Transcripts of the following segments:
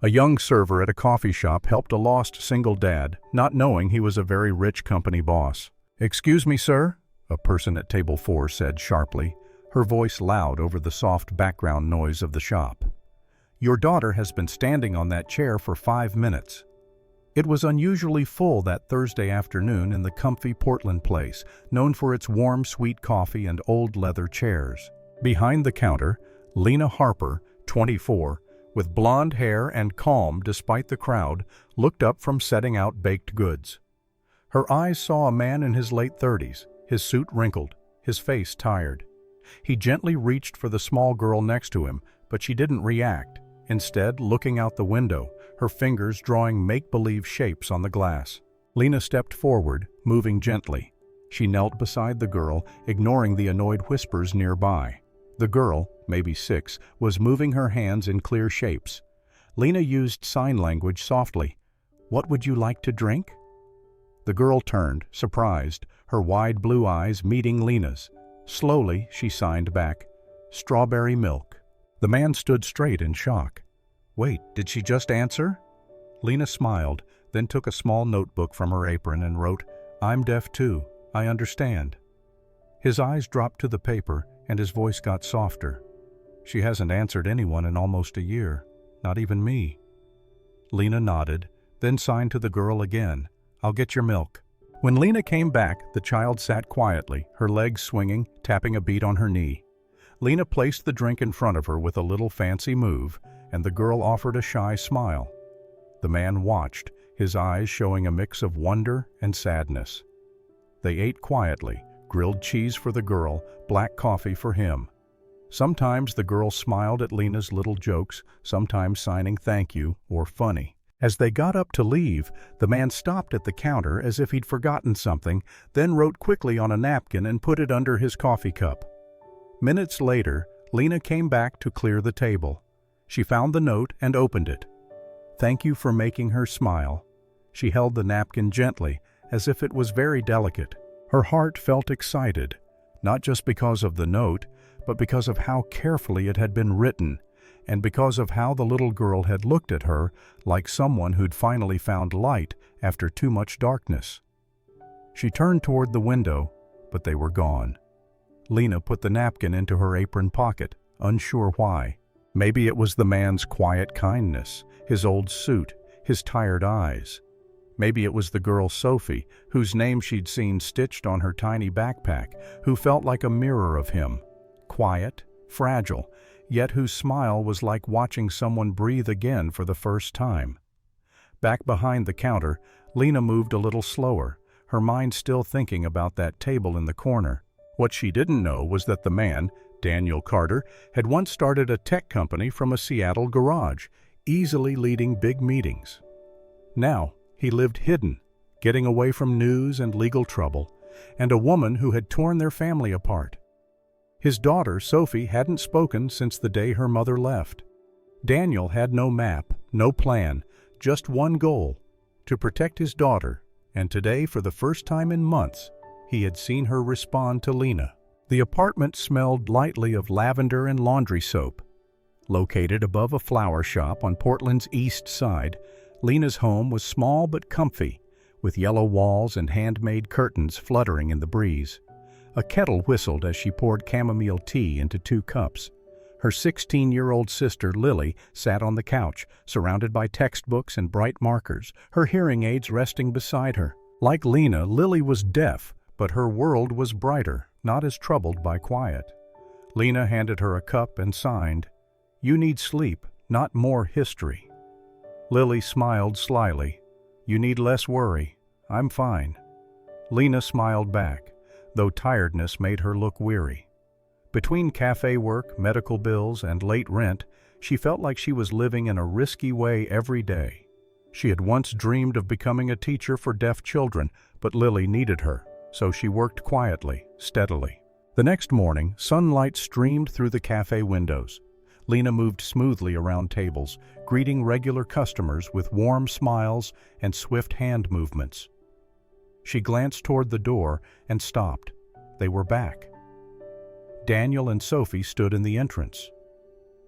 A young server at a coffee shop helped a lost single dad, not knowing he was a very rich company boss. "Excuse me, sir," a person at table 4 said sharply, her voice loud over the soft background noise of the shop. "Your daughter has been standing on that chair for 5 minutes." It was unusually full that Thursday afternoon in the comfy Portland place, known for its warm, sweet coffee and old leather chairs. Behind the counter, Lena Harper, 24, with blonde hair and calm despite the crowd, looked up from setting out baked goods. Her eyes saw a man in his late 30s, his suit wrinkled, his face tired. He gently reached for the small girl next to him, but she didn't react, instead looking out the window, her fingers drawing make-believe shapes on the glass. Lena stepped forward, moving gently. She knelt beside the girl, ignoring the annoyed whispers nearby. The girl, maybe 6, was moving her hands in clear shapes. Lena used sign language softly. "What would you like to drink?" The girl turned, surprised, her wide blue eyes meeting Lena's. Slowly, she signed back, "Strawberry milk." The man stood straight in shock. "Wait, did she just answer?" Lena smiled, then took a small notebook from her apron and wrote, "I'm deaf too, I understand." His eyes dropped to the paper, and his voice got softer. "She hasn't answered anyone in almost a year, not even me." Lena nodded, then signed to the girl again, "I'll get your milk." When Lena came back, the child sat quietly, her legs swinging, tapping a beat on her knee. Lena placed the drink in front of her with a little fancy move, and the girl offered a shy smile. The man watched, his eyes showing a mix of wonder and sadness. They ate quietly, grilled cheese for the girl, black coffee for him. Sometimes the girl smiled at Lena's little jokes, sometimes signing thank you or funny. As they got up to leave, the man stopped at the counter as if he'd forgotten something, then wrote quickly on a napkin and put it under his coffee cup. Minutes later, Lena came back to clear the table. She found the note and opened it. "Thank you for making her smile." She held the napkin gently, as if it was very delicate. Her heart felt excited, not just because of the note, but because of how carefully it had been written, and because of how the little girl had looked at her like someone who'd finally found light after too much darkness. She turned toward the window, but they were gone. Lena put the napkin into her apron pocket, unsure why. Maybe it was the man's quiet kindness, his old suit, his tired eyes. Maybe it was the girl Sophie, whose name she'd seen stitched on her tiny backpack, who felt like a mirror of him. Quiet, fragile, yet whose smile was like watching someone breathe again for the first time. Back behind the counter, Lena moved a little slower, her mind still thinking about that table in the corner. What she didn't know was that the man, Daniel Carter, had once started a tech company from a Seattle garage, easily leading big meetings. Now, he lived hidden, getting away from news and legal trouble, and a woman who had torn their family apart. His daughter, Sophie, hadn't spoken since the day her mother left. Daniel had no map, no plan, just one goal: to protect his daughter, and today, for the first time in months, he had seen her respond to Lena. The apartment smelled lightly of lavender and laundry soap. Located above a flower shop on Portland's east side, Lena's home was small but comfy, with yellow walls and handmade curtains fluttering in the breeze. A kettle whistled as she poured chamomile tea into 2 cups. Her 16-year-old sister, Lily, sat on the couch, surrounded by textbooks and bright markers, her hearing aids resting beside her. Like Lena, Lily was deaf, but her world was brighter, not as troubled by quiet. Lena handed her a cup and signed, "You need sleep, not more history." Lily smiled slyly. "You need less worry. I'm fine." Lena smiled back, though tiredness made her look weary. Between cafe work, medical bills, and late rent, she felt like she was living in a risky way every day. She had once dreamed of becoming a teacher for deaf children, but Lily needed her, so she worked quietly, steadily. The next morning, sunlight streamed through the cafe windows. Lena moved smoothly around tables, greeting regular customers with warm smiles and swift hand movements. She glanced toward the door and stopped. They were back. Daniel and Sophie stood in the entrance.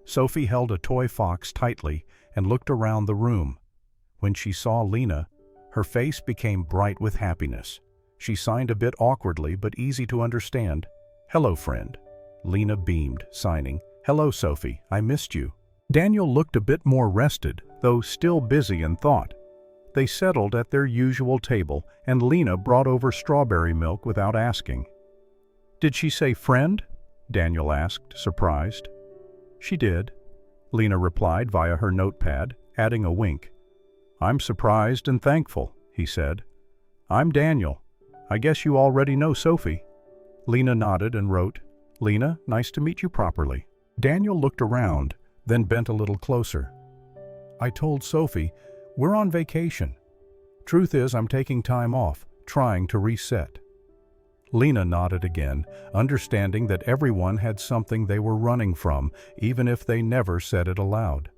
Sophie held a toy fox tightly, and looked around the room. When she saw Lena, her face became bright with happiness. She signed a bit awkwardly but easy to understand. "Hello, friend." Lena beamed, signing, "Hello, Sophie, I missed you." Daniel looked a bit more rested, though still busy in thought. They settled at their usual table, and Lena brought over strawberry milk without asking. "Did she say friend?" Daniel asked, surprised. "She did," Lena replied via her notepad, adding a wink. "I'm surprised and thankful," he said. "I'm Daniel. I guess you already know Sophie." Lena nodded and wrote, "Lena, nice to meet you properly." Daniel looked around, then bent a little closer. "I told Sophie, we're on vacation. Truth is, I'm taking time off, trying to reset." Lena nodded again, understanding that everyone had something they were running from, even if they never said it aloud.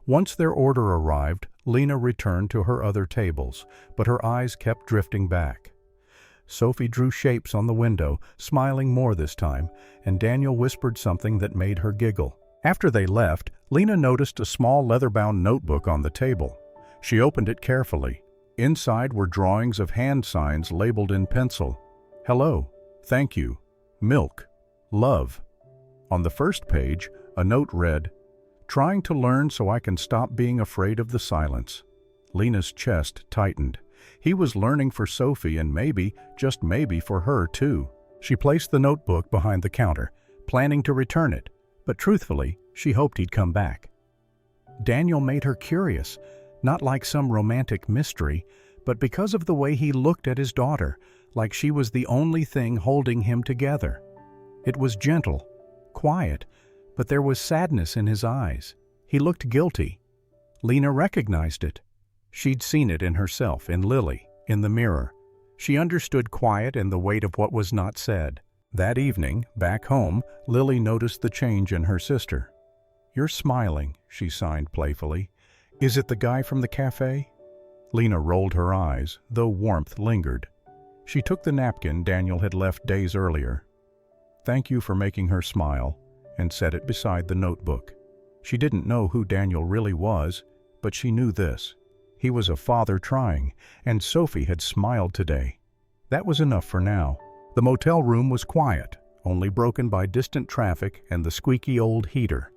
Once their order arrived, Lena returned to her other tables, but her eyes kept drifting back. Sophie drew shapes on the window, smiling more this time, and Daniel whispered something that made her giggle. After they left, Lena noticed a small leather-bound notebook on the table. She opened it carefully. Inside were drawings of hand signs labeled in pencil. "Hello," "Thank you," "Milk," "Love." On the first page, a note read, "Trying to learn so I can stop being afraid of the silence." Lena's chest tightened. He was learning for Sophie and maybe, just maybe, for her too. She placed the notebook behind the counter, planning to return it, but truthfully, she hoped he'd come back. Daniel made her curious, not like some romantic mystery, but because of the way he looked at his daughter, like she was the only thing holding him together. It was gentle, quiet, but there was sadness in his eyes. He looked guilty. Lena recognized it. She'd seen it in herself, in Lily, in the mirror. She understood quiet and the weight of what was not said. That evening, back home, Lily noticed the change in her sister. "You're smiling," she signed playfully. "Is it the guy from the cafe?" Lena rolled her eyes, though warmth lingered. She took the napkin Daniel had left days earlier. "Thank you for making her smile," and set it beside the notebook. She didn't know who Daniel really was, but she knew this. He was a father trying, and Sophie had smiled today. That was enough for now. The motel room was quiet, only broken by distant traffic and the squeaky old heater.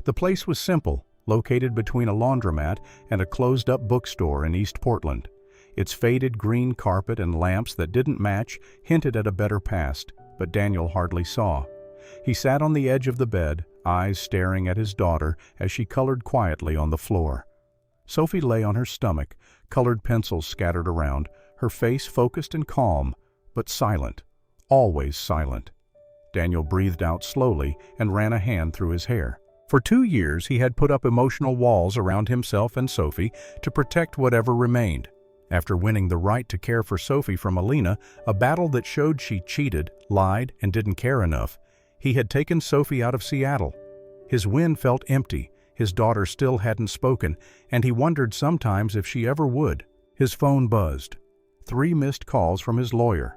The place was simple, located between a laundromat and a closed-up bookstore in East Portland. Its faded green carpet and lamps that didn't match hinted at a better past, but Daniel hardly saw. He sat on the edge of the bed, eyes staring at his daughter as she colored quietly on the floor. Sophie lay on her stomach, colored pencils scattered around, her face focused and calm, but silent, always silent. Daniel breathed out slowly and ran a hand through his hair. For 2 years he had put up emotional walls around himself and Sophie to protect whatever remained. After winning the right to care for Sophie from Eliana, a battle that showed she cheated, lied, and didn't care enough, he had taken Sophie out of Seattle. His win felt empty, his daughter still hadn't spoken, and he wondered sometimes if she ever would. His phone buzzed. 3 missed calls from his lawyer.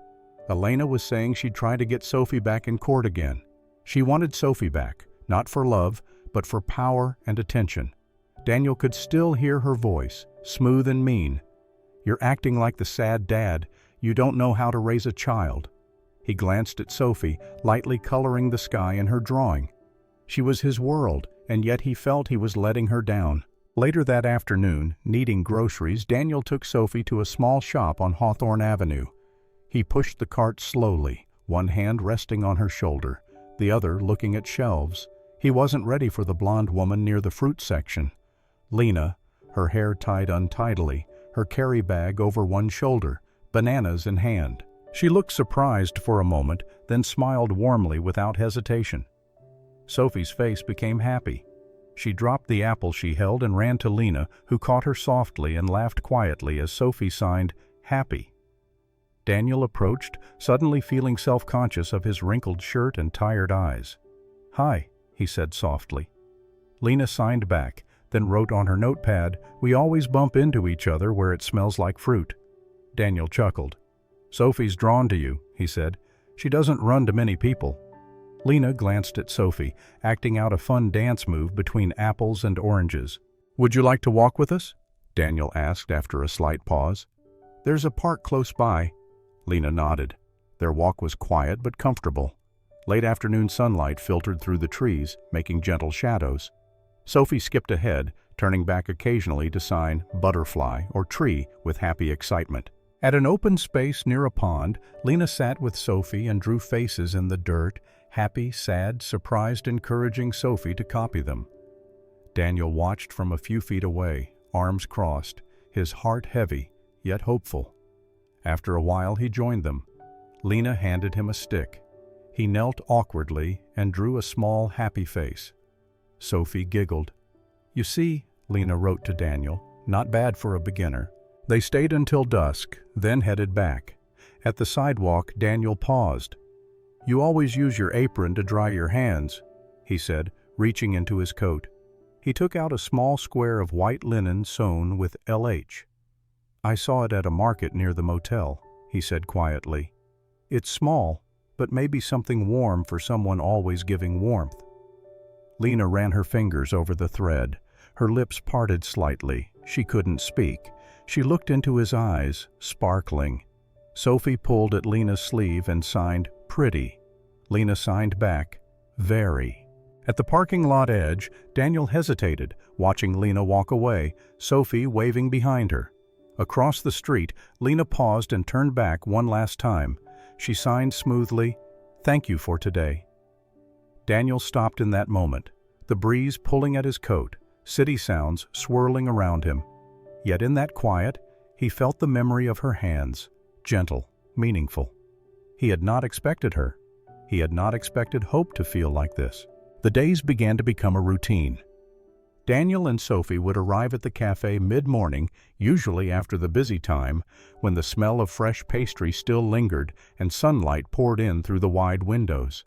Eliana was saying she'd try to get Sophie back in court again. She wanted Sophie back, not for love, but for power and attention. Daniel could still hear her voice, smooth and mean. "You're acting like the sad dad. You don't know how to raise a child." He glanced at Sophie, lightly coloring the sky in her drawing. She was his world, and yet he felt he was letting her down. Later that afternoon, needing groceries, Daniel took Sophie to a small shop on Hawthorne Avenue. He pushed the cart slowly, one hand resting on her shoulder, the other looking at shelves. He wasn't ready for the blonde woman near the fruit section. Lena, her hair tied untidily, her carry bag over one shoulder, bananas in hand. She looked surprised for a moment, then smiled warmly without hesitation. Sophie's face became happy. She dropped the apple she held and ran to Lena, who caught her softly and laughed quietly as Sophie signed, "Happy." Daniel approached, suddenly feeling self-conscious of his wrinkled shirt and tired eyes. "Hi," he said softly. Lena signed back, then wrote on her notepad, "We always bump into each other where it smells like fruit." Daniel chuckled. "Sophie's drawn to you," he said. "She doesn't run to many people." Lena glanced at Sophie, acting out a fun dance move between apples and oranges. "Would you like to walk with us?" Daniel asked after a slight pause. "There's a park close by." Lena nodded. Their walk was quiet but comfortable. Late afternoon sunlight filtered through the trees, making gentle shadows. Sophie skipped ahead, turning back occasionally to sign butterfly or tree with happy excitement. At an open space near a pond, Lena sat with Sophie and drew faces in the dirt, happy, sad, surprised, encouraging Sophie to copy them. Daniel watched from a few feet away, arms crossed, his heart heavy, yet hopeful. After a while he joined them. Lena handed him a stick. He knelt awkwardly and drew a small, happy face. Sophie giggled. "You see," Lena wrote to Daniel, "not bad for a beginner." They stayed until dusk, then headed back. At the sidewalk, Daniel paused. "You always use your apron to dry your hands," he said, reaching into his coat. He took out a small square of white linen sewn with LH. "I saw it at a market near the motel," he said quietly. "It's small, but maybe something warm for someone always giving warmth." Lena ran her fingers over the thread. Her lips parted slightly. She couldn't speak. She looked into his eyes, sparkling. Sophie pulled at Lena's sleeve and signed, "Pretty." Lena signed back, "Very." At the parking lot edge, Daniel hesitated, watching Lena walk away, Sophie waving behind her. Across the street, Lena paused and turned back one last time. She signed smoothly, "Thank you for today." Daniel stopped in that moment, the breeze pulling at his coat, city sounds swirling around him. Yet in that quiet, he felt the memory of her hands, gentle, meaningful. He had not expected her. He had not expected Hope to feel like this. The days began to become a routine. Daniel and Sophie would arrive at the cafe mid-morning, usually after the busy time, when the smell of fresh pastry still lingered and sunlight poured in through the wide windows.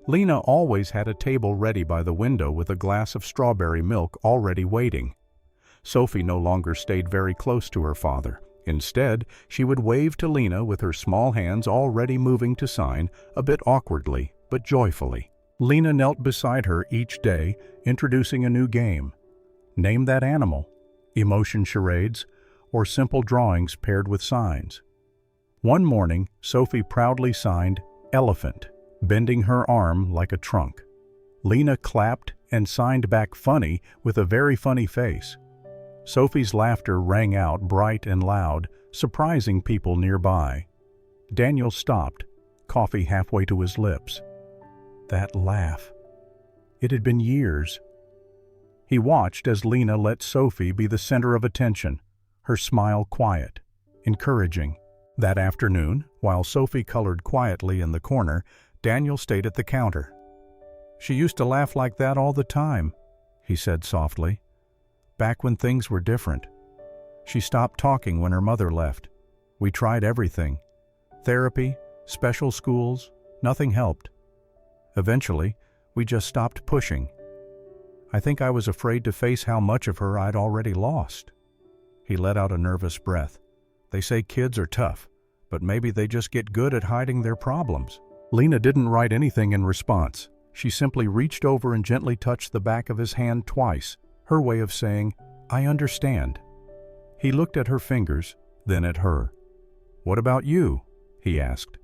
Lena always had a table ready by the window with a glass of strawberry milk already waiting. Sophie no longer stayed very close to her father. Instead, she would wave to Lena with her small hands already moving to sign, a bit awkwardly, but joyfully. Lena knelt beside her each day, introducing a new game. Name that animal, emotion charades, or simple drawings paired with signs. One morning, Sophie proudly signed elephant, bending her arm like a trunk. Lena clapped and signed back funny with a very funny face. Sophie's laughter rang out bright and loud, surprising people nearby. Daniel stopped, coffee halfway to his lips. That laugh. It had been years. He watched as Lena let Sophie be the center of attention, her smile quiet, encouraging. That afternoon, while Sophie colored quietly in the corner, Daniel stayed at the counter. "She used to laugh like that all the time," he said softly. "Back when things were different. She stopped talking when her mother left. We tried everything. Therapy, special schools, nothing helped. Eventually, we just stopped pushing. I think I was afraid to face how much of her I'd already lost." He let out a nervous breath. "They say kids are tough, but maybe they just get good at hiding their problems." Lena didn't write anything in response. She simply reached over and gently touched the back of his hand twice, her way of saying, "I understand." He looked at her fingers, then at her. "What about you?" he asked.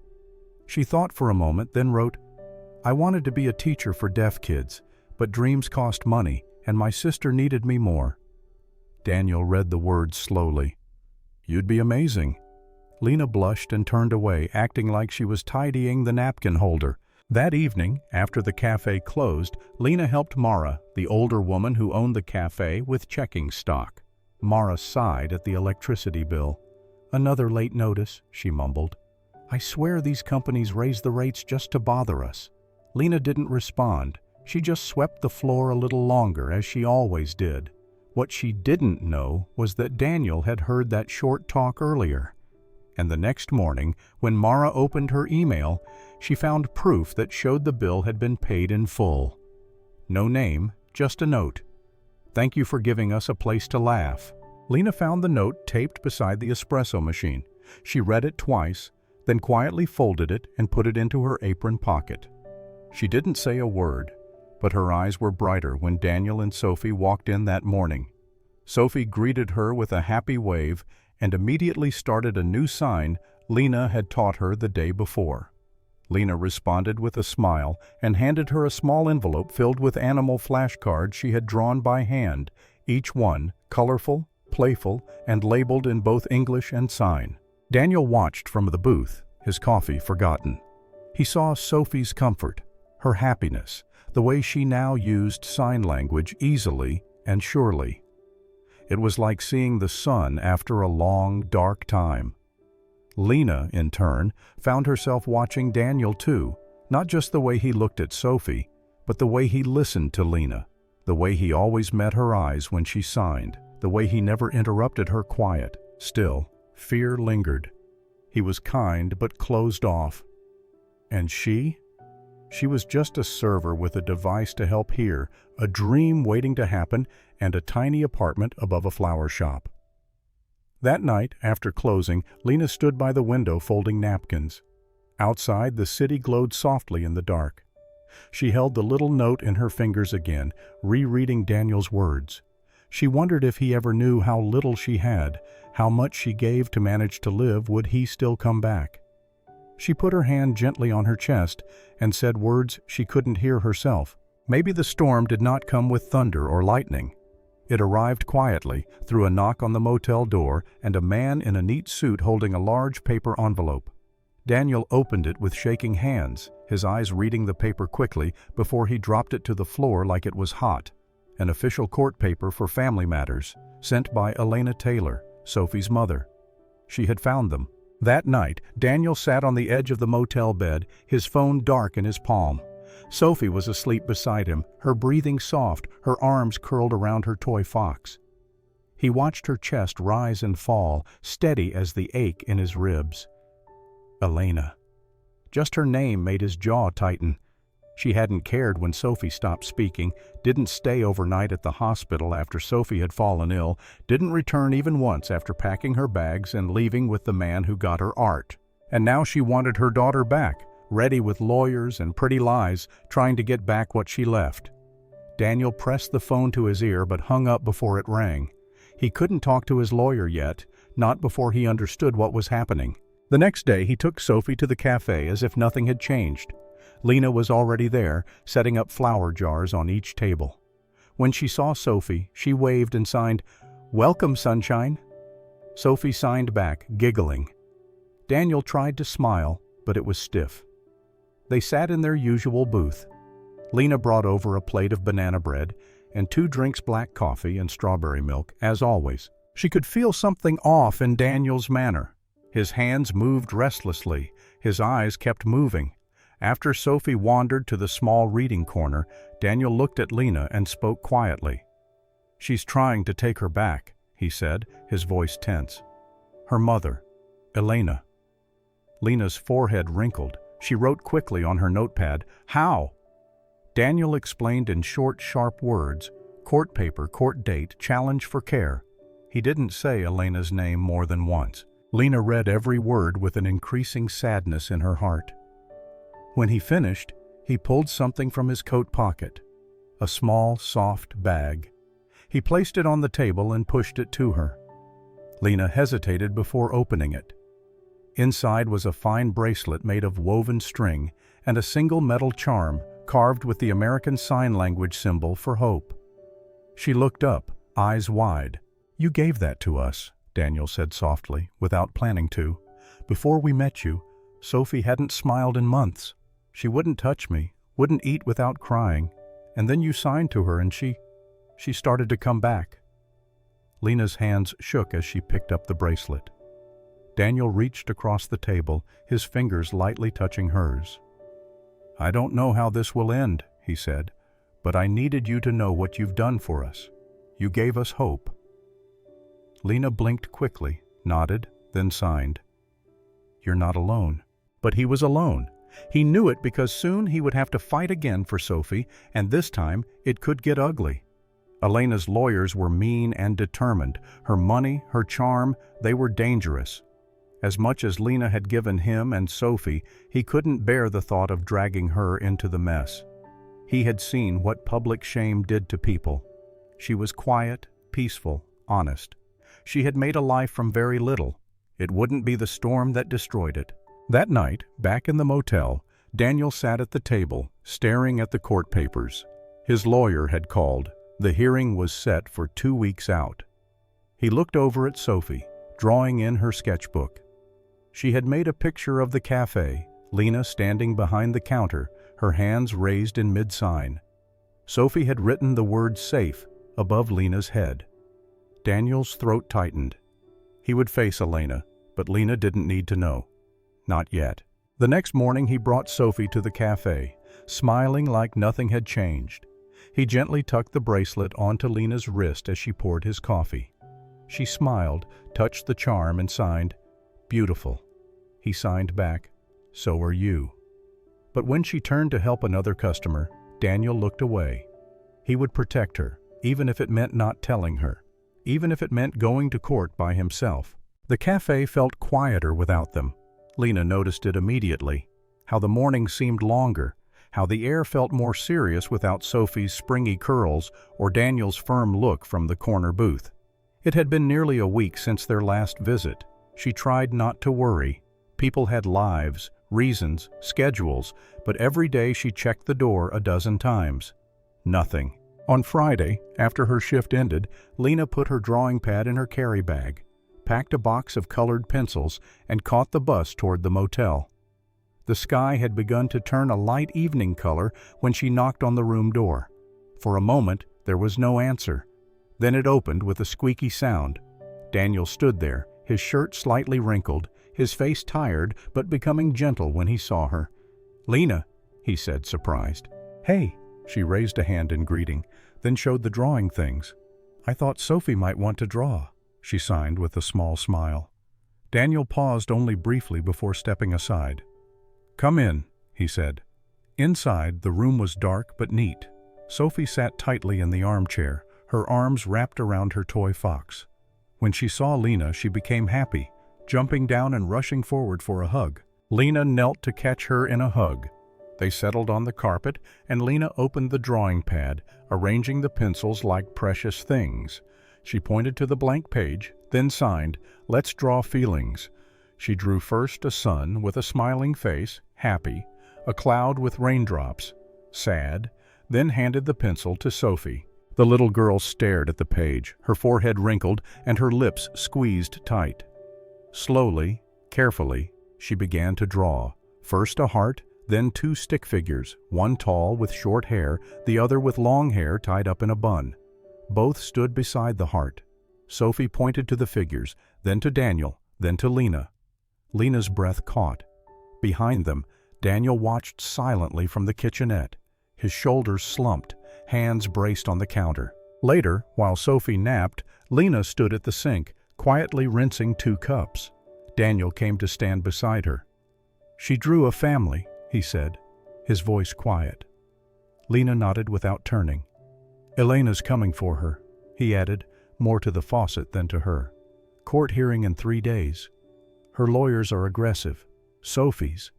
She thought for a moment, then wrote, "I wanted to be a teacher for deaf kids, but dreams cost money, and my sister needed me more." Daniel read the words slowly. "You'd be amazing." Lena blushed and turned away, acting like she was tidying the napkin holder. That evening, after the cafe closed, Lena helped Mara, the older woman who owned the cafe, with checking stock. Mara sighed at the electricity bill. "Another late notice," she mumbled. "I swear these companies raise the rates just to bother us." Lena didn't respond. She just swept the floor a little longer, as she always did. What she didn't know was that Daniel had heard that short talk earlier. And the next morning, when Mara opened her email, she found proof that showed the bill had been paid in full. No name, just a note. "Thank you for giving us a place to laugh." Lena found the note taped beside the espresso machine. She read it twice, then quietly folded it and put it into her apron pocket. She didn't say a word, But her eyes were brighter when Daniel and Sophie walked in that morning. Sophie greeted her with a happy wave and immediately started a new sign Lena had taught her the day before. Lena responded with a smile and handed her a small envelope filled with animal flashcards she had drawn by hand, each one colorful, playful, and labeled in both English and sign. Daniel watched from the booth, his coffee forgotten. He saw Sophie's comfort, her happiness, the way she now used sign language easily and surely. It was like seeing the sun after a long, dark time. Lena, in turn, found herself watching Daniel too, not just the way he looked at Sophie, but the way he listened to Lena, the way he always met her eyes when she signed, the way he never interrupted her quiet. Still, fear lingered. He was kind but closed off. And she? She was just a server with a device to help hear, a dream waiting to happen, and a tiny apartment above a flower shop. That night, after closing, Lena stood by the window folding napkins. Outside, the city glowed softly in the dark. She held the little note in her fingers again, rereading Daniel's words. She wondered if he ever knew how little she had, how much she gave to manage to live. Would he still come back? She put her hand gently on her chest and said words she couldn't hear herself. Maybe the storm did not come with thunder or lightning. It arrived quietly, through a knock on the motel door and a man in a neat suit holding a large paper envelope. Daniel opened it with shaking hands, his eyes reading the paper quickly before he dropped it to the floor like it was hot. An official court paper for family matters, sent by Eliana Taylor, Sophie's mother. She had found them. That night, Daniel sat on the edge of the motel bed, his phone dark in his palm. Sophie was asleep beside him, her breathing soft, her arms curled around her toy fox. He watched her chest rise and fall, steady as the ache in his ribs. Eliana. Just her name made his jaw tighten. She hadn't cared when Sophie stopped speaking, didn't stay overnight at the hospital after Sophie had fallen ill, didn't return even once after packing her bags and leaving with the man who got her art. And now she wanted her daughter back, ready with lawyers and pretty lies, trying to get back what she left. Daniel pressed the phone to his ear but hung up before it rang. He couldn't talk to his lawyer yet, not before he understood what was happening. The next day he took Sophie to the cafe as if nothing had changed. Lena was already there, setting up flower jars on each table. When she saw Sophie, she waved and signed, "Welcome, sunshine." Sophie signed back, giggling. Daniel tried to smile, but it was stiff. They sat in their usual booth. Lena brought over a plate of banana bread and 2 drinks black coffee and strawberry milk, as always. She could feel something off in Daniel's manner. His hands moved restlessly, his eyes kept moving. After Sophie wandered to the small reading corner, Daniel looked at Lena and spoke quietly. "She's trying to take her back," he said, his voice tense. "Her mother, Eliana." Lena's forehead wrinkled. She wrote quickly on her notepad, "How?" Daniel explained in short, sharp words, court paper, court date, challenge for care. He didn't say Elena's name more than once. Lena read every word with an increasing sadness in her heart. When he finished, he pulled something from his coat pocket, a small, soft bag. He placed it on the table and pushed it to her. Lena hesitated before opening it. Inside was a fine bracelet made of woven string and a single metal charm carved with the American Sign Language symbol for hope. She looked up, eyes wide. "You gave that to us," Daniel said softly, without planning to. "Before we met you, Sophie hadn't smiled in months. She wouldn't touch me, wouldn't eat without crying, and then you signed to her and she started to come back." Lena's hands shook as she picked up the bracelet. Daniel reached across the table, his fingers lightly touching hers. "I don't know how this will end," he said, "but I needed you to know what you've done for us. You gave us hope." Lena blinked quickly, nodded, then signed. "You're not alone." But he was alone. He knew it because soon he would have to fight again for Sophie, and this time it could get ugly. Elena's lawyers were mean and determined. Her money, her charm, they were dangerous. As much as Lena had given him and Sophie, he couldn't bear the thought of dragging her into the mess. He had seen what public shame did to people. She was quiet, peaceful, honest. She had made a life from very little. It wouldn't be the storm that destroyed it. That night, back in the motel, Daniel sat at the table, staring at the court papers. His lawyer had called. The hearing was set for 2 weeks out. He looked over at Sophie, drawing in her sketchbook. She had made a picture of the cafe, Lena standing behind the counter, her hands raised in mid-sign. Sophie had written the word safe above Lena's head. Daniel's throat tightened. He would face Eliana, but Lena didn't need to know. Not yet. The next morning he brought Sophie to the cafe, smiling like nothing had changed. He gently tucked the bracelet onto Lena's wrist as she poured his coffee. She smiled, touched the charm, and signed, "Beautiful." He signed back, "So are you." But when she turned to help another customer, Daniel looked away. He would protect her, even if it meant not telling her, even if it meant going to court by himself. The cafe felt quieter without them. Lena noticed it immediately, how the morning seemed longer, how the air felt more serious without Sophie's springy curls or Daniel's firm look from the corner booth. It had been nearly a week since their last visit. She tried not to worry. People had lives, reasons, schedules, but every day she checked the door a dozen times. Nothing. On Friday, after her shift ended, Lena put her drawing pad in her carry bag, packed a box of colored pencils, and caught the bus toward the motel. The sky had begun to turn a light evening color when she knocked on the room door. For a moment, there was no answer. Then it opened with a squeaky sound. Daniel stood there, his shirt slightly wrinkled, his face tired but becoming gentle when he saw her. "Lena," he said, surprised. "Hey." She raised a hand in greeting, then showed the drawing things. "I thought Sophie might want to draw," she signed with a small smile. Daniel paused only briefly before stepping aside. "Come in," he said. Inside, the room was dark but neat. Sophie sat tightly in the armchair, her arms wrapped around her toy fox. When she saw Lena, she became happy, jumping down and rushing forward for a hug. Lena knelt to catch her in a hug. They settled on the carpet, and Lena opened the drawing pad, arranging the pencils like precious things. She pointed to the blank page, then signed, "Let's draw feelings." She drew first a sun with a smiling face, happy, a cloud with raindrops, sad, then handed the pencil to Sophie. The little girl stared at the page, her forehead wrinkled and her lips squeezed tight. Slowly, carefully, she began to draw. First a heart, then 2 stick figures, one tall with short hair, the other with long hair tied up in a bun. Both stood beside the heart. Sophie pointed to the figures, then to Daniel, then to Lena. Lena's breath caught. Behind them, Daniel watched silently from the kitchenette. His shoulders slumped, hands braced on the counter. Later, while Sophie napped, Lena stood at the sink, quietly rinsing 2 cups. Daniel came to stand beside her. "She drew a family," he said, his voice quiet. Lena nodded without turning. "Elena's coming for her," he added, more to the faucet than to her. "Court hearing in 3 days. Her lawyers are aggressive. Sophie's.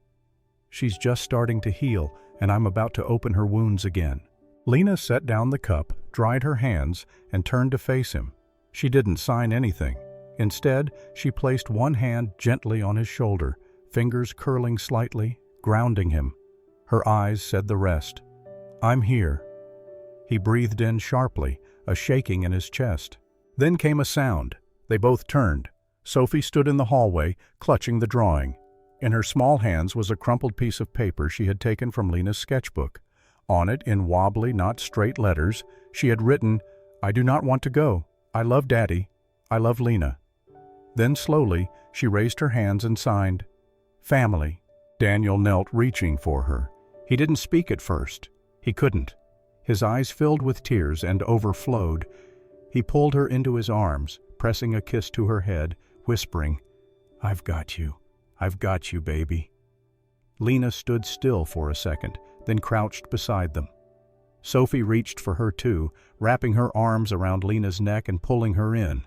She's just starting to heal, and I'm about to open her wounds again." Lena set down the cup, dried her hands, and turned to face him. She didn't sign anything. Instead, she placed one hand gently on his shoulder, fingers curling slightly, grounding him. Her eyes said the rest. "I'm here." He breathed in sharply, a shaking in his chest. Then came a sound. They both turned. Sophie stood in the hallway, clutching the drawing. In her small hands was a crumpled piece of paper she had taken from Lena's sketchbook. On it, in wobbly, not straight letters, she had written, "I do not want to go. I love Daddy. I love Lena." Then slowly, she raised her hands and signed, "Family." Daniel knelt, reaching for her. He didn't speak at first. He couldn't. His eyes filled with tears and overflowed. He pulled her into his arms, pressing a kiss to her head, whispering, "I've got you. I've got you, baby." Lena stood still for a second, then crouched beside them. Sophie reached for her too, wrapping her arms around Lena's neck and pulling her in.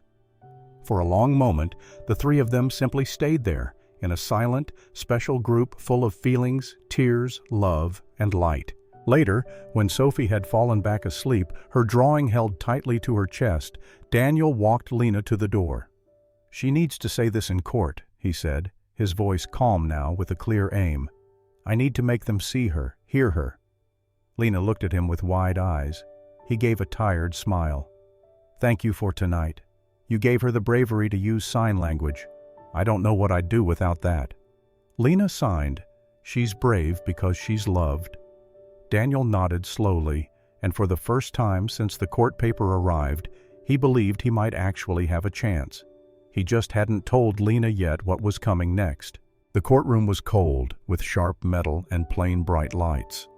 For a long moment, the 3 of them simply stayed there, in a silent, special group full of feelings, tears, love, and light. Later, when Sophie had fallen back asleep, her drawing held tightly to her chest, Daniel walked Lena to the door. "She needs to say this in court," he said, his voice calm now with a clear aim. "I need to make them see her, hear her." Lena looked at him with wide eyes. He gave a tired smile. "Thank you for tonight. You gave her the bravery to use sign language. I don't know what I'd do without that." Lena signed. "She's brave because she's loved." Daniel nodded slowly, and for the first time since the court paper arrived, he believed he might actually have a chance. He just hadn't told Lena yet what was coming next. The courtroom was cold, with sharp metal and plain bright lights.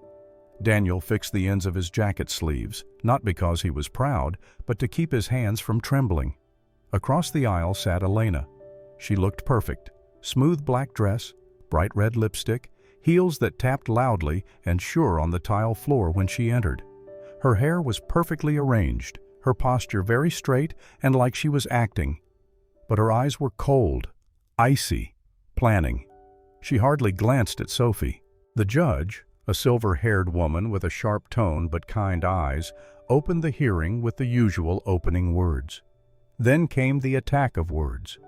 Daniel fixed the ends of his jacket sleeves, not because he was proud, but to keep his hands from trembling. Across the aisle sat Eliana. She looked perfect. Smooth black dress, bright red lipstick, heels that tapped loudly and sure on the tile floor when she entered. Her hair was perfectly arranged, her posture very straight and like she was acting. But her eyes were cold, icy, planning. She hardly glanced at Sophie. The judge, a silver-haired woman with a sharp tone but kind eyes, opened the hearing with the usual opening words. Then came the attack of words.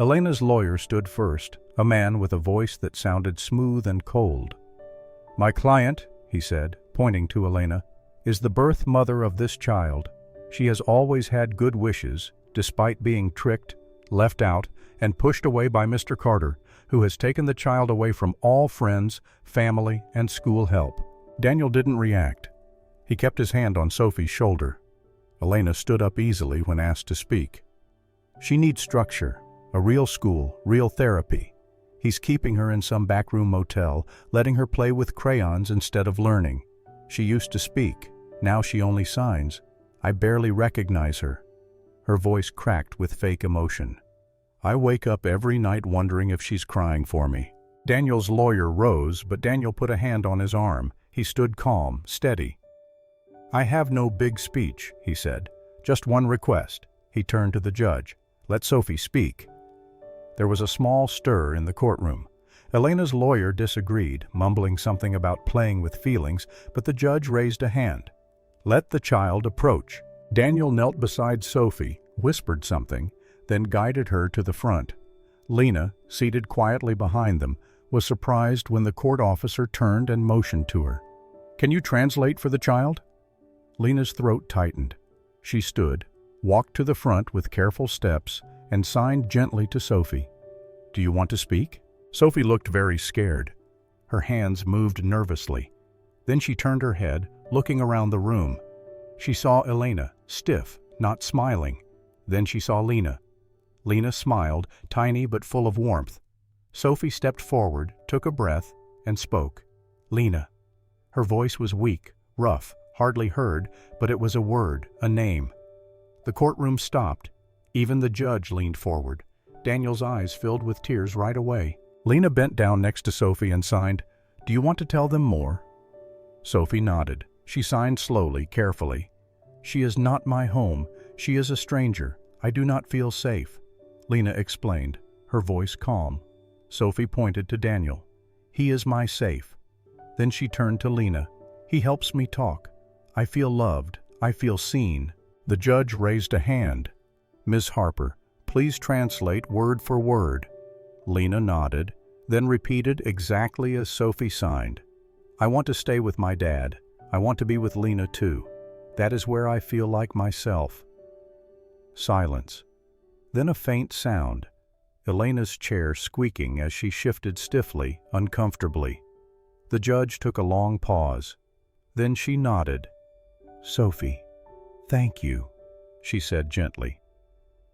Elena's lawyer stood first, a man with a voice that sounded smooth and cold. "My client," he said, pointing to Eliana, "is the birth mother of this child. She has always had good wishes, despite being tricked, left out, and pushed away by Mr. Carter, who has taken the child away from all friends, family, and school help." Daniel didn't react. He kept his hand on Sophie's shoulder. Eliana stood up easily when asked to speak. "She needs structure, a real school, real therapy. He's keeping her in some backroom motel, letting her play with crayons instead of learning. She used to speak. Now she only signs. I barely recognize her." Her voice cracked with fake emotion. "I wake up every night wondering if she's crying for me." Daniel's lawyer rose, but Daniel put a hand on his arm. He stood calm, steady. "I have no big speech," he said. "Just one request." He turned to the judge. "Let Sophie speak." There was a small stir in the courtroom. Elena's lawyer disagreed, mumbling something about playing with feelings, but the judge raised a hand. "Let the child approach." Daniel knelt beside Sophie, whispered something, then guided her to the front. Lena, seated quietly behind them, was surprised when the court officer turned and motioned to her. "Can you translate for the child?" Lena's throat tightened. She stood, walked to the front with careful steps, and signed gently to Sophie. "Do you want to speak?" Sophie looked very scared. Her hands moved nervously. Then she turned her head, looking around the room. She saw Eliana, stiff, not smiling. Then she saw Lena. Lena smiled, tiny but full of warmth. Sophie stepped forward, took a breath, and spoke. "Lena." Her voice was weak, rough, hardly heard, but it was a word, a name. The courtroom stopped. Even the judge leaned forward. Daniel's eyes filled with tears right away. Lena bent down next to Sophie and signed, "Do you want to tell them more?" Sophie nodded. She signed slowly, carefully. "She is not my home. She is a stranger. I do not feel safe," Lena explained, her voice calm. Sophie pointed to Daniel. "He is my safe." Then she turned to Lena. "He helps me talk. I feel loved. I feel seen." The judge raised a hand. "Ms. Harper, please translate word for word." Lena nodded, then repeated exactly as Sophie signed. "I want to stay with my dad. I want to be with Lena too. That is where I feel like myself." Silence. Then a faint sound. Elena's chair squeaking as she shifted stiffly, uncomfortably. The judge took a long pause. Then she nodded. "Sophie, thank you," she said gently.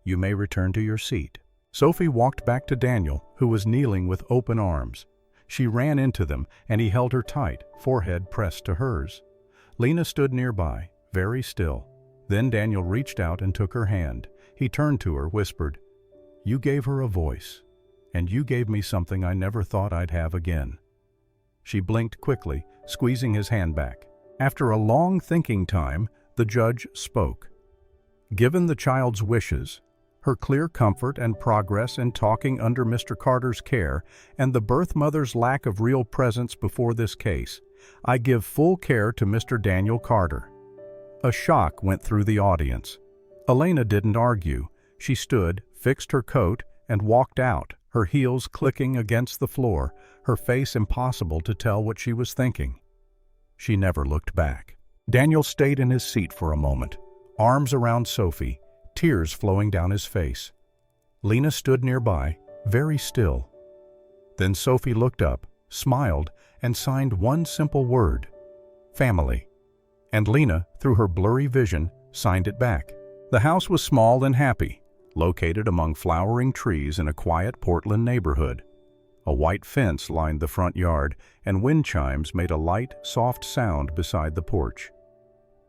"You may return to your seat." Sophie walked back to Daniel, who was kneeling with open arms. She ran into them, and he held her tight, forehead pressed to hers. Lena stood nearby, very still. Then Daniel reached out and took her hand. He turned to her, whispered, "You gave her a voice, and you gave me something I never thought I'd have again." She blinked quickly, squeezing his hand back. After a long thinking time, the judge spoke. Given the child's wishes, her clear comfort and progress in talking under Mr. Carter's care, and the birth mother's lack of real presence before this case, I give full care to Mr. Daniel Carter." A shock went through the audience. Eliana didn't argue. She stood, fixed her coat, and walked out, her heels clicking against the floor, her face impossible to tell what she was thinking. She never looked back. Daniel stayed in his seat for a moment, arms around Sophie, tears flowing down his face. Lena stood nearby, very still. Then Sophie looked up, smiled, and signed one simple word: family. And Lena, through her blurry vision, signed it back. The house was small and happy, located among flowering trees in a quiet Portland neighborhood. A white fence lined the front yard, and wind chimes made a light, soft sound beside the porch.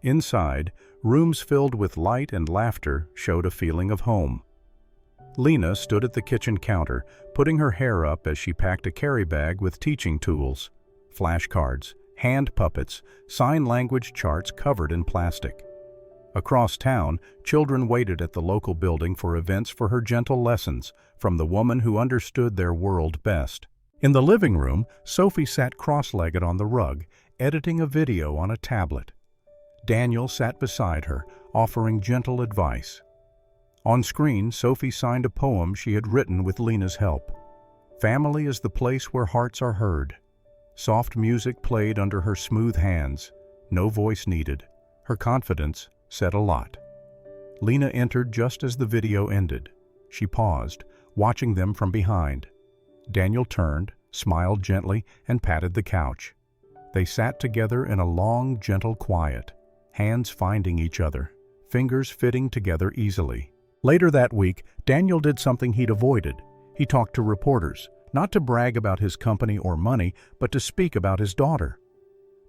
Inside, rooms filled with light and laughter showed a feeling of home. Lena stood at the kitchen counter, putting her hair up as she packed a carry bag with teaching tools, flashcards, hand puppets, sign language charts covered in plastic. Across town, children waited at the local building for events for her gentle lessons from the woman who understood their world best. In the living room, Sophie sat cross-legged on the rug, editing a video on a tablet. Daniel sat beside her, offering gentle advice. On screen, Sophie signed a poem she had written with Lena's help. "Family is the place where hearts are heard." Soft music played under her smooth hands, no voice needed. Her confidence said a lot. Lena entered just as the video ended. She paused, watching them from behind. Daniel turned, smiled gently, and patted the couch. They sat together in a long, gentle quiet, hands finding each other, fingers fitting together easily. Later that week, Daniel did something he'd avoided. He talked to reporters, not to brag about his company or money, but to speak about his daughter.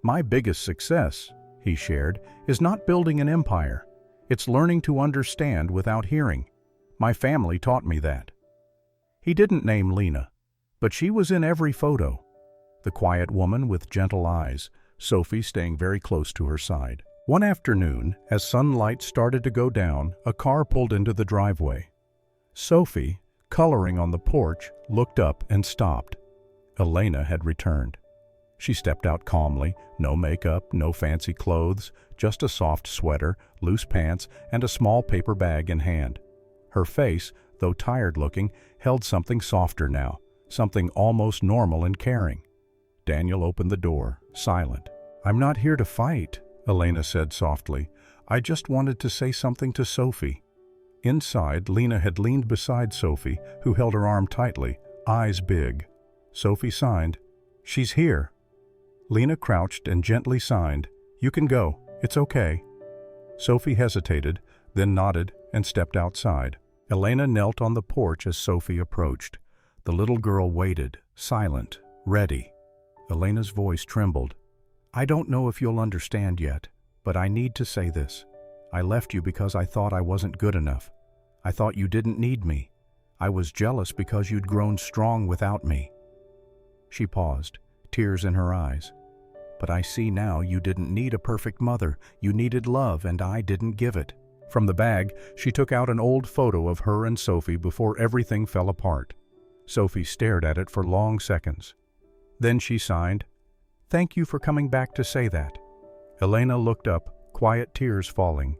"My biggest success," he shared, "is not building an empire. It's learning to understand without hearing. My family taught me that." He didn't name Lena, but she was in every photo. The quiet woman with gentle eyes, Sophie staying very close to her side. One afternoon, as sunlight started to go down, a car pulled into the driveway. Sophie, coloring on the porch, looked up and stopped. Eliana had returned. She stepped out calmly, no makeup, no fancy clothes, just a soft sweater, loose pants, and a small paper bag in hand. Her face, though tired-looking, held something softer now, something almost normal and caring. Daniel opened the door, silent. "I'm not here to fight," Eliana said softly. "I just wanted to say something to Sophie." Inside, Lena had leaned beside Sophie, who held her arm tightly, eyes big. Sophie signed, "She's here." Lena crouched and gently signed, "You can go. It's okay." Sophie hesitated, then nodded and stepped outside. Eliana knelt on the porch as Sophie approached. The little girl waited, silent, ready. Elena's voice trembled. "I don't know if you'll understand yet, but I need to say this. I left you because I thought I wasn't good enough. I thought you didn't need me. I was jealous because you'd grown strong without me." She paused, tears in her eyes. "But I see now you didn't need a perfect mother. You needed love, and I didn't give it." From the bag, she took out an old photo of her and Sophie before everything fell apart. Sophie stared at it for long seconds. Then she signed, "Thank you for coming back to say that." Eliana looked up, quiet tears falling.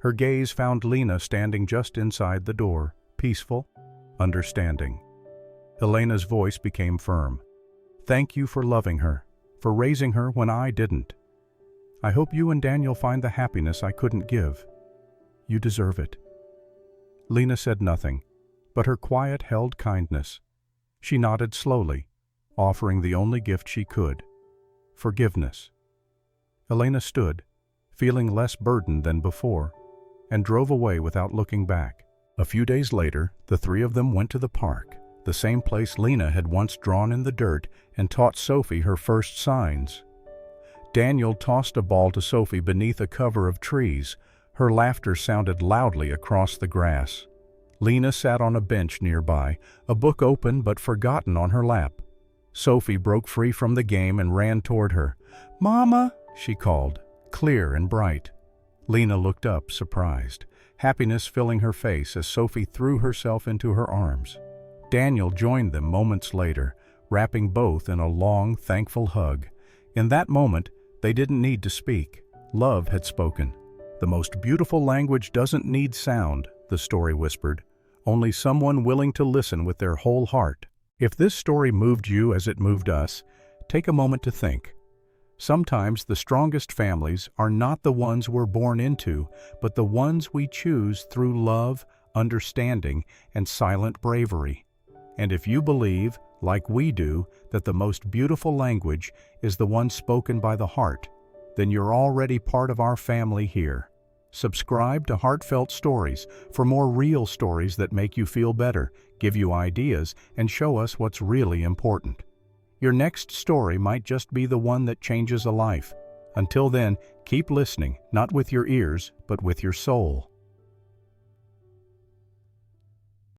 Her gaze found Lena standing just inside the door, peaceful, understanding. Elena's voice became firm. "Thank you for loving her, for raising her when I didn't. I hope you and Daniel find the happiness I couldn't give. You deserve it." Lena said nothing, but her quiet held kindness. She nodded slowly, offering the only gift she could: forgiveness. Eliana stood, feeling less burdened than before, and drove away without looking back. A few days later, the three of them went to the park, the same place Lena had once drawn in the dirt and taught Sophie her first signs. Daniel tossed a ball to Sophie beneath a cover of trees. Her laughter sounded loudly across the grass. Lena sat on a bench nearby, a book open but forgotten on her lap. Sophie broke free from the game and ran toward her. "Mama!" she called, clear and bright. Lena looked up, surprised, happiness filling her face as Sophie threw herself into her arms. Daniel joined them moments later, wrapping both in a long, thankful hug. In that moment, they didn't need to speak. Love had spoken. The most beautiful language doesn't need sound, the story whispered, only someone willing to listen with their whole heart. If this story moved you as it moved us, take a moment to think. Sometimes the strongest families are not the ones we're born into, but the ones we choose through love, understanding, and silent bravery. And if you believe, like we do, that the most beautiful language is the one spoken by the heart, then you're already part of our family here. Subscribe to Heartfelt Stories for more real stories that make you feel better, give you ideas, and show us what's really important. Your next story might just be the one that changes a life. Until then, keep listening, not with your ears, but with your soul.